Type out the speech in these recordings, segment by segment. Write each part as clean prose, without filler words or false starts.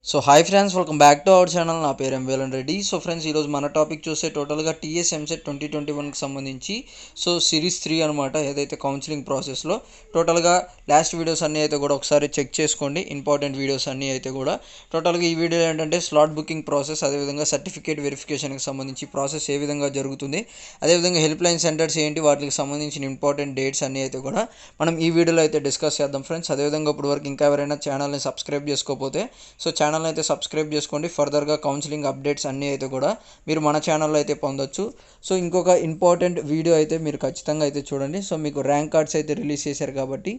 So hi friends, welcome back to our channel. నా పేరు వేలన్ Reddy. So friends, ఈరోజు మన టాపిక్ చూస్తే టోటల్గా టీఎస్ ఎంసెట్ 2021కి సంబంధించి సిరీస్ 3 అనమాట. ఏదైతే కౌన్సిలింగ్ ప్రాసెస్లో టోటల్గా లాస్ట్ వీడియోస్ అన్నీ అయితే కూడా ఒకసారి చెక్ చేసుకోండి. ఇంపార్టెంట్ వీడియోస్ అన్నీ అయితే కూడా టోటల్గా ఈ వీడియోలో ఏంటంటే స్లాట్ బుకింగ్ ప్రాసెస్, అదేవిధంగా సర్టిఫికేట్ వెరిఫికేషన్కి సంబంధించి ప్రాసెస్ ఏ విధంగా జరుగుతుంది, అదేవిధంగా హెల్ప్ లైన్ సెంటర్స్ ఏంటి, వాటికి సంబంధించిన ఇంపార్టెంట్ డేట్స్ అన్నీ అయితే కూడా మనం ఈ వీడియోలో అయితే డిస్కస్ చేద్దాం ఫ్రెండ్స్. అదేవిధంగా ఇప్పుడు వరకు ఇంకా ఎవరైనా ఛానల్ని సబ్స్క్రైబ్ చేసుకోకపోతే ఛానల్ అయితే సబ్స్క్రైబ్ చేసుకోండి. ఫర్దర్గా కౌన్సిలింగ్ అప్డేట్స్ అన్నీ అయితే కూడా మీరు మన ఛానల్లో అయితే పొందొచ్చు. ఇంకొక ఇంపార్టెంట్ వీడియో అయితే మీరు ఖచ్చితంగా అయితే చూడండి. మీకు ర్యాంక్ కార్డ్స్ అయితే రిలీజ్ చేశారు కాబట్టి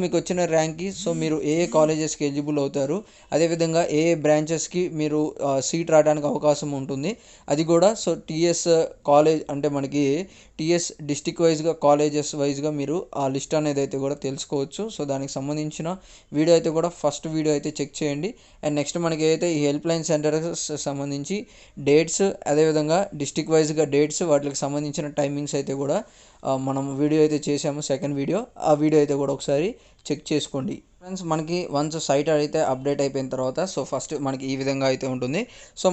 మీకు వచ్చిన ర్యాంక్కి మీరు ఏ ఏ కాలేజెస్కి ఎలిజిబుల్ అవుతారు, అదేవిధంగా ఏ ఏ బ్రాంచెస్కి మీరు సీట్ రావడానికి అవకాశం ఉంటుంది, అది కూడా టీఎస్ కాలేజ్ అంటే మనకి టీఎస్ డిస్టిక్ వైజ్గా కాలేజెస్ వైజ్గా మీరు ఆ లిస్ట్ అనేది అయితే కూడా తెలుసుకోవచ్చు. దానికి సంబంధించిన వీడియో అయితే కూడా ఫస్ట్ వీడియో అయితే చెక్ చేయండి. అండ్ నెక్స్ట్ మనకి అయితే ఈ హెల్ప్ లైన్ సెంటర్స్ సంబంధించి డేట్స్, అదేవిధంగా డిస్టిక్ వైజ్గా డేట్స్, వాటికి సంబంధించిన టైమింగ్స్ అయితే కూడా మనం వీడియో అయితే చేసాము. సెకండ్ వీడియో, ఆ వీడియో అయితే కూడా ఒకసారి చెక్ చేసుకోండి ఫ్రెండ్స్. మనకి వన్స్ సైట్ అయితే అప్డేట్ అయిపోయిన తర్వాత ఫస్ట్ మనకి ఈ విధంగా అయితే ఉంటుంది.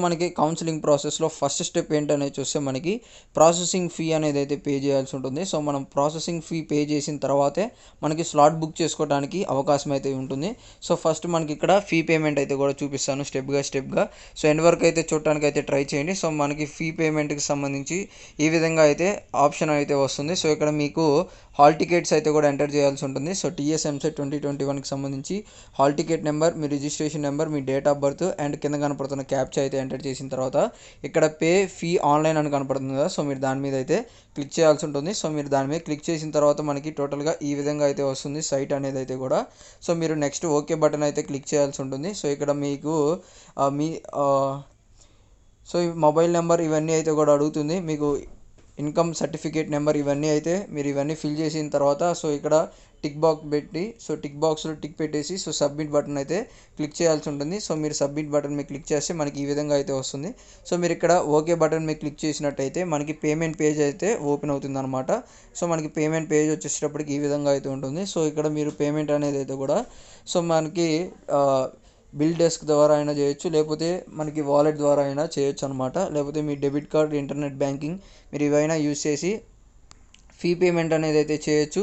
మనకి కౌన్సిలింగ్ ప్రాసెస్లో ఫస్ట్ స్టెప్ ఏంటనేది చూస్తే మనకి ప్రాసెసింగ్ ఫీ అనేది అయితే పే చేయాల్సి ఉంటుంది. మనం ప్రాసెసింగ్ ఫీ పే చేసిన తర్వాతే మనకి స్లాట్ బుక్ చేసుకోవడానికి అవకాశం అయితే ఉంటుంది. ఫస్ట్ మనకి ఇక్కడ ఫీ పేమెంట్ అయితే కూడా చూపిస్తాను స్టెప్గా. ఎండ్ వరకు అయితే చూడటానికి అయితే ట్రై చేయండి. మనకి ఫీ పేమెంట్కి సంబంధించి ఈ విధంగా అయితే ఆప్షన్ అయితే వస్తుంది. ఇక్కడ మీకు హాల్ టికెట్స్ అయితే కూడా ఎంటర్ చేయాల్సి ఉంటుంది. టీఎస్ ఎంసెట్ 2021కి సంబంధించి hall ticket number, me registration number, me date of birth and కింద కనపడుతున్న క్యాప్చా అయితే ఎంటర్ చేసిన తర్వాత ఇక్కడ పే ఫీ ఆన్లైన్ అని కనపడుతుంది కదా, మీరు దాని మీద అయితే క్లిక్ చేయాల్సి ఉంటుంది. మీరు దాని మీద క్లిక్ చేసిన తర్వాత మనకి టోటల్గా ఈ విధంగా అయితే వస్తుంది సైట్ అనేది అయితే కూడా. మీరు నెక్స్ట్ ఓకే బటన్ అయితే క్లిక్ చేయాల్సి ఉంటుంది. ఇక్కడ మీకు మీ ఈ మొబైల్ నెంబర్ ఇవన్నీ అయితే కూడా అడుగుతుంది. మీకు ఇన్కమ్ సర్టిఫికేట్ నెంబర్ ఇవన్నీ అయితే మీరు ఇవన్నీ ఫిల్ చేసిన తర్వాత ఇక్కడ టిక్ బాక్స్ పెట్టి టిక్ బాక్స్లో టిక్ పెట్టేసి సబ్మిట్ బటన్ అయితే క్లిక్ చేయాల్సి ఉంటుంది. మీరు సబ్మిట్ బటన్ మీద క్లిక్ చేస్తే మనకి ఈ విధంగా అయితే వస్తుంది. మీరు ఇక్కడ ఓకే బటన్ మీద క్లిక్ చేసినట్టయితే మనకి పేమెంట్ పేజ్ అయితే ఓపెన్ అవుతుంది అనమాట. మనకి పేమెంట్ పేజ్ వచ్చేటప్పటికి ఈ విధంగా అయితే ఉంటుంది. ఇక్కడ మీరు పేమెంట్ అనేది అయితే కూడా మనకి బిల్ డెస్క్ ద్వారా అయినా చేయొచ్చు, లేకపోతే మనకి వాలెట్ ద్వారా అయినా చేయొచ్చు అనమాట. లేకపోతే మీ డెబిట్ కార్డ్, ఇంటర్నెట్ బ్యాంకింగ్ మీరు ఇవైనా యూస్ చేసి ఫీ పేమెంట్ అనేది అయితే చేయొచ్చు.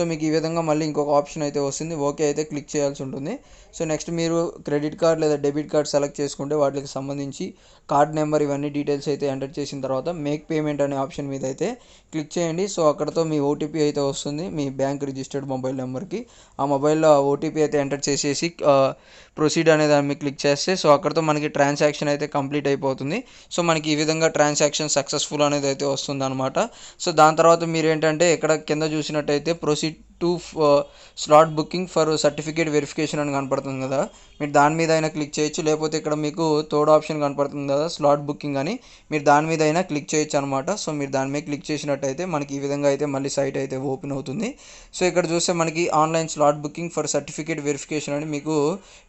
మీకు ఈ విధంగా మళ్ళీ ఇంకొక ఆప్షన్ అయితే వస్తుంది, ఓకే అయితే క్లిక్ చేయాల్సి ఉంటుంది. నెక్స్ట్ మీరు క్రెడిట్ కార్డ్ లేదా డెబిట్ కార్డ్ సెలెక్ట్ చేసుకుంటే వాటికి సంబంధించి కార్డ్ నెంబర్ ఇవన్నీ డీటెయిల్స్ అయితే ఎంటర్ చేసిన తర్వాత మేక్ పేమెంట్ అనే ఆప్షన్ మీద అయితే క్లిక్ చేయండి. అక్కడతో మీ ఓటీపీ అయితే వస్తుంది మీ బ్యాంక్ రిజిస్టర్డ్ మొబైల్ నెంబర్కి. ఆ మొబైల్లో ఓటీపీ అయితే ఎంటర్ చేసేసి ప్రొసీడ్ అనే దాని మీద క్లిక్ చేస్తే అక్కడతో మనకి ట్రాన్సాక్షన్ అయితే కంప్లీట్ అయిపోతుంది. మనకి ఈ విధంగా ట్రాన్సాక్షన్ సక్సెస్ఫుల్ అనేది అయితే వస్తుంది అనమాట. దాని తర్వాత మీరు ఏంటంటే ఇక్కడ కింద చూసినట్టయితే proceed to slot booking for certificate verification అని కనపడుతుంది కదా, మీరు దాని మీద అయినా క్లిక్ చేయొచ్చు, లేకపోతే ఇక్కడ మీకు థర్డ్ ఆప్షన్ కనపడుతుంది కదా స్లాట్ బుకింగ్ అని, మీరు దాని మీద అయినా క్లిక్ చేయొచ్చు అనమాట. మీరు దాని మీద క్లిక్ చేసినట్టయితే మనకి ఈ విధంగా అయితే మళ్ళీ సైట్ అయితే ఓపెన్ అవుతుంది. ఇక్కడ చూస్తే మనకి online slot booking for certificate verification అని మీకు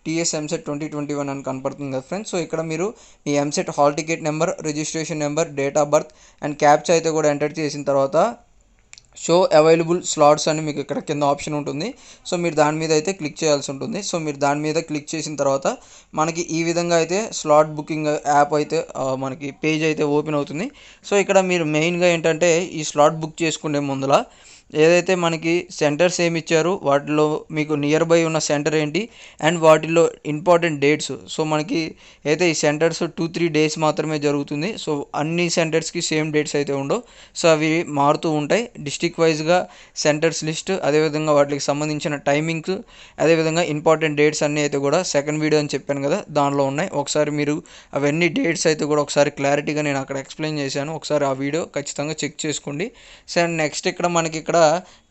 టీఎస్ ఎంసెట్ 2021 అని కనపడుతుంది కదా ఫ్రెండ్స్. ఇక్కడ మీరు మీ EAMCET hall ticket number, registration number, date of birth and captcha అయితే కూడా ఎంటర్ చేసిన తర్వాత షో అవైలబుల్ స్లాట్స్ అని మీకు ఇక్కడ కింద ఆప్షన్ ఉంటుంది. మీరు దాని మీద అయితే క్లిక్ చేయాల్సి ఉంటుంది. మీరు దాని మీద క్లిక్ చేసిన తర్వాత మనకి ఈ విధంగా అయితే స్లాట్ బుకింగ్ యాప్ అయితే మనకి పేజ్ అయితే ఓపెన్ అవుతుంది. ఇక్కడ మీరు మెయిన్గా ఏంటంటే ఈ స్లాట్ బుక్ చేసుకునే ముందర ఏదైతే మనకి సెంటర్స్ ఏమి ఇచ్చారు, వాటిలో మీకు నియర్ బై ఉన్న సెంటర్ ఏంటి అండ్ వాటిలో ఇంపార్టెంట్ డేట్స్. మనకి అయితే ఈ సెంటర్స్ 2-3 డేస్ మాత్రమే జరుగుతుంది. అన్ని సెంటర్స్కి సేమ్ డేట్స్ అయితే ఉండవు. అవి మారుతూ ఉంటాయి. డిస్టిక్ వైజ్గా సెంటర్స్ లిస్ట్, అదేవిధంగా వాటికి సంబంధించిన టైమింగ్స్, అదేవిధంగా ఇంపార్టెంట్ డేట్స్ అన్నీ అయితే కూడా సెకండ్ వీడియో అని చెప్పాను కదా దానిలో ఉన్నాయి. ఒకసారి మీరు అవన్నీ డేట్స్ అయితే కూడా ఒకసారి క్లారిటీగా నేను అక్కడ ఎక్స్ప్లెయిన్ చేశాను, ఒకసారి ఆ వీడియో ఖచ్చితంగా చెక్ చేసుకోండి. నెక్స్ట్ ఇక్కడ మనకి ఇక్కడ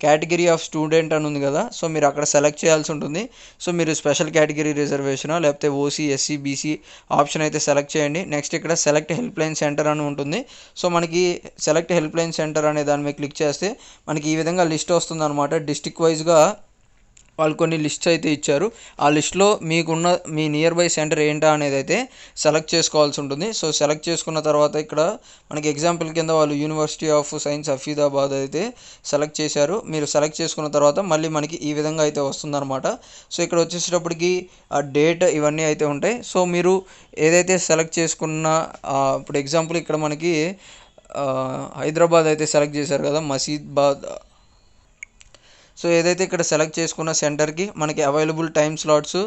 కేటగిరీ ఆఫ్ స్టూడెంట్ అని ఉంది కదా, మీరు అక్కడ సెలెక్ట్ చేయాల్సి ఉంటుంది. మీరు స్పెషల్ కేటగిరీ రిజర్వేషన్ లేకపోతే ఓసీ, ఎస్సీ, బీసీ ఆప్షన్ అయితే సెలెక్ట్ చేయండి. నెక్స్ట్ ఇక్కడ సెలెక్ట్ హెల్ప్ లైన్ సెంటర్ అని ఉంటుంది. మనకి సెలెక్ట్ హెల్ప్ లైన్ సెంటర్ అనే దాని మీద క్లిక్ చేస్తే మనకి ఈ విధంగా లిస్ట్ వస్తుంది అనమాట. డిస్టిక్ వైజ్గా వాళ్ళు కొన్ని లిస్ట్స్ అయితే ఇచ్చారు. ఆ లిస్ట్లో మీకున్న మీ నియర్ బై సెంటర్ ఏంటా అనేది అయితే సెలెక్ట్ చేసుకోవాల్సి ఉంటుంది. సో సెలెక్ట్ చేసుకున్న తర్వాత ఇక్కడ మనకి ఎగ్జాంపుల్ కింద వాళ్ళు యూనివర్సిటీ ఆఫ్ సైన్స్ హఫీదాబాద్ అయితే సెలెక్ట్ చేశారు. మీరు సెలెక్ట్ చేసుకున్న తర్వాత మళ్ళీ మనకి ఈ విధంగా అయితే వస్తుందన్నమాట. సో ఇక్కడ వచ్చేసేటప్పటికి ఆ డేట్ ఇవన్నీ అయితే ఉంటాయి. సో మీరు ఏదైతే సెలెక్ట్ చేసుకున్న ఇప్పుడు ఎగ్జాంపుల్ ఇక్కడ మనకి హైదరాబాద్ అయితే సెలెక్ట్ చేశారు కదా, మసీదాబాద్. సో ఏదైతే ఇక్కడ సెలెక్ట్ చేసుకున్న సెంటర్కి మనకి అవైలబుల్ టైం స్లాట్స్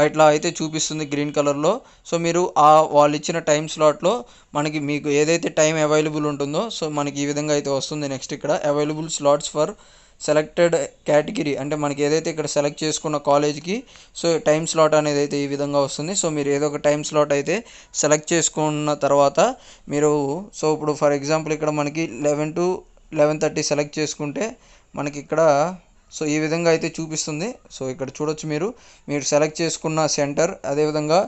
ఇట్లా అయితే చూపిస్తుంది గ్రీన్ కలర్లో. సో మీరు వాళ్ళు ఇచ్చిన టైం స్లాట్లో మీకు ఏదైతే టైం అవైలబుల్ ఉంటుందో సో మనకి ఈ విధంగా అయితే వస్తుంది. నెక్స్ట్ ఇక్కడ available slots for selected category, అంటే మనకి ఏదైతే ఇక్కడ సెలెక్ట్ చేసుకున్న కాలేజ్కి సో టైం స్లాట్ అనేది అయితే ఈ విధంగా వస్తుంది. సో మీరు ఏదో ఒక టైం స్లాట్ అయితే సెలెక్ట్ చేసుకున్న తర్వాత మీరు సో ఇప్పుడు ఫర్ ఎగ్జాంపుల్ ఇక్కడ మనకి 11 to 11:30 సెలెక్ట్ చేసుకుంటే మనకి ఇక్కడ సో ఈ విధంగా అయితే చూపిస్తుంది. సో ఇక్కడ చూడొచ్చు మీరు సెలెక్ట్ చేసుకున్న సెంటర్, అదేవిధంగా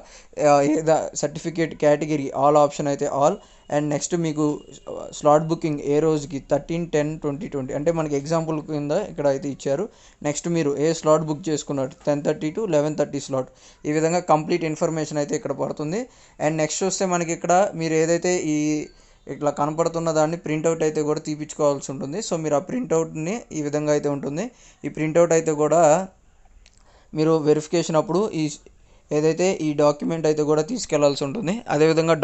ఏదా సర్టిఫికేట్ కేటగిరీ ఆల్ ఆప్షన్ అయితే ఆల్, అండ్ నెక్స్ట్ మీకు స్లాట్ బుకింగ్ ఏ రోజుకి 13/10/2020 అంటే మనకి ఎగ్జాంపుల్ కింద ఇక్కడ అయితే ఇచ్చారు. నెక్స్ట్ మీరు ఏ స్లాట్ బుక్ చేసుకున్నారు 10:30 to 11:30 స్లాట్, ఈ విధంగా కంప్లీట్ ఇన్ఫర్మేషన్ అయితే ఇక్కడ పడుతుంది. అండ్ నెక్స్ట్ చూస్తే మనకి ఇక్కడ మీరు ఏదైతే ఇట్లా కనపడుతున్న దాన్ని ప్రింట్అవుట్ అయితే కూడా తీపించుకోవాల్సి ఉంటుంది. సో మీరు ఆ ప్రింట్అవుట్ని ఈ విధంగా అయితే ఉంటుంది. ఈ ప్రింట్అవుట్ అయితే కూడా మీరు వెరిఫికేషన్ అప్పుడు ఏదైతే ఈ డాక్యుమెంట్ అయితే కూడా తీసుకెళ్లాల్సి ఉంటుంది. అదేవిధంగా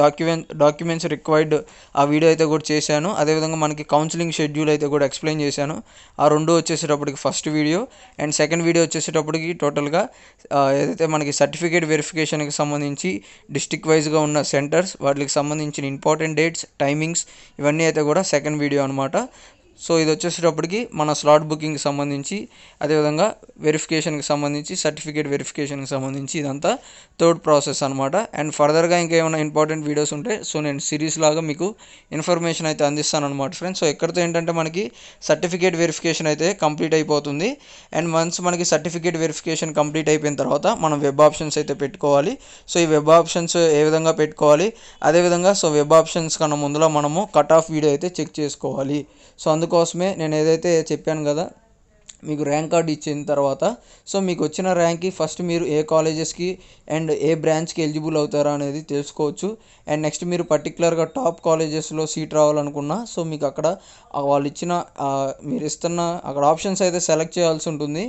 డాక్యుమెంట్స్ రిక్వైర్డ్ ఆ వీడియో అయితే కూడా చేశాను. అదేవిధంగా మనకి కౌన్సిలింగ్ షెడ్యూల్ అయితే కూడా ఎక్స్ప్లెయిన్ చేశాను. ఆ రెండు వచ్చేసేటప్పటికి first video, and second video వచ్చేసేటప్పటికి టోటల్గా ఏదైతే మనకి సర్టిఫికేట్ వెరిఫికేషన్కి సంబంధించి డిస్ట్రిక్ట్ వైజ్గా ఉన్న సెంటర్స్, వాటికి సంబంధించిన ఇంపార్టెంట్ డేట్స్, టైమింగ్స్ ఇవన్నీ అయితే కూడా సెకండ్ వీడియో అనమాట. సో ఇది వచ్చేసేటప్పటికి మన స్లాట్ బుకింగ్కి సంబంధించి, అదేవిధంగా వెరిఫికేషన్కి సంబంధించి, సర్టిఫికేట్ వెరిఫికేషన్కి సంబంధించి ఇదంతా థర్డ్ ప్రాసెస్ అనమాట. అండ్ ఫర్దర్గా ఇంకేమైనా ఇంపార్టెంట్ వీడియోస్ ఉంటే సో నేను సిరీస్ లాగా మీకు ఇన్ఫర్మేషన్ అయితే అందిస్తాను అనమాట ఫ్రెండ్స్. సో ఎక్కడితో ఏంటంటే మనకి సర్టిఫికేట్ వెరిఫికేషన్ అయితే కంప్లీట్ అయిపోతుంది. అండ్ వన్స్ మనకి సర్టిఫికేట్ వెరిఫికేషన్ కంప్లీట్ అయిపోయిన తర్వాత మనం వెబ్ ఆప్షన్స్ అయితే పెట్టుకోవాలి. సో ఈ వెబ్ ఆప్షన్స్ ఏ విధంగా పెట్టుకోవాలి, అదేవిధంగా సో వెబ్ ఆప్షన్స్ కన్నా ముందులో మనము కట్ ఆఫ్ వీడియో అయితే చెక్ చేసుకోవాలి. సో అందుకోసమే నేను ఏదైతే చెప్పాను కదా, మీకు ర్యాంక్ కార్డ్ ఇచ్చిన తర్వాత సో మీకు వచ్చిన ర్యాంక్కి ఫస్ట్ మీరు ఏ కాలేజెస్కి అండ్ ఏ బ్రాంచ్కి ఎలిజిబుల్ అవుతారా అనేది తెలుసుకోవచ్చు. అండ్ నెక్స్ట్ మీరు పర్టికులర్గా టాప్ కాలేజెస్లో సీట్ రావాలనుకున్నా సో మీకు అక్కడ వాళ్ళు ఇచ్చిన మీరు ఇస్తున్న అక్కడ ఆప్షన్స్ అయితే సెలెక్ట్ చేయాల్సి ఉంటుంది.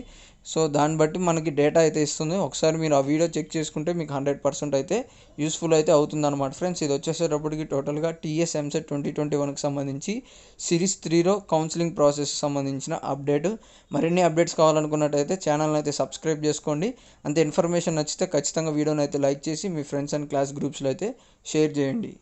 సో దాన్ని బట్టి మనకి డేటా అయితే ఇస్తుంది. ఒకసారి మీరు ఆ వీడియో చెక్ చేసుకుంటే మీకు 100% అయితే యూస్ఫుల్ అయితే అవుతుంది అనమాట ఫ్రెండ్స్. ఇది వచ్చేసేటప్పటికి టోటల్గా టీఎస్ ఎంసెట్ 2021కి సంబంధించి సిరీస్ 3లో కౌన్సిలింగ్ ప్రాసెస్ సంబంధించిన అప్డేట్. మరిన్ని అప్డేట్స్ కావాలనుకున్నట్టయితే ఛానల్ని అయితే సబ్స్క్రైబ్ చేసుకోండి. అంతే ఇన్ఫర్మేషన్ నచ్చితే ఖచ్చితంగా వీడియోని అయితే లైక్ చేసి మీ ఫ్రెండ్స్ అండ్ క్లాస్ గ్రూప్స్లో అయితే షేర్ చేయండి.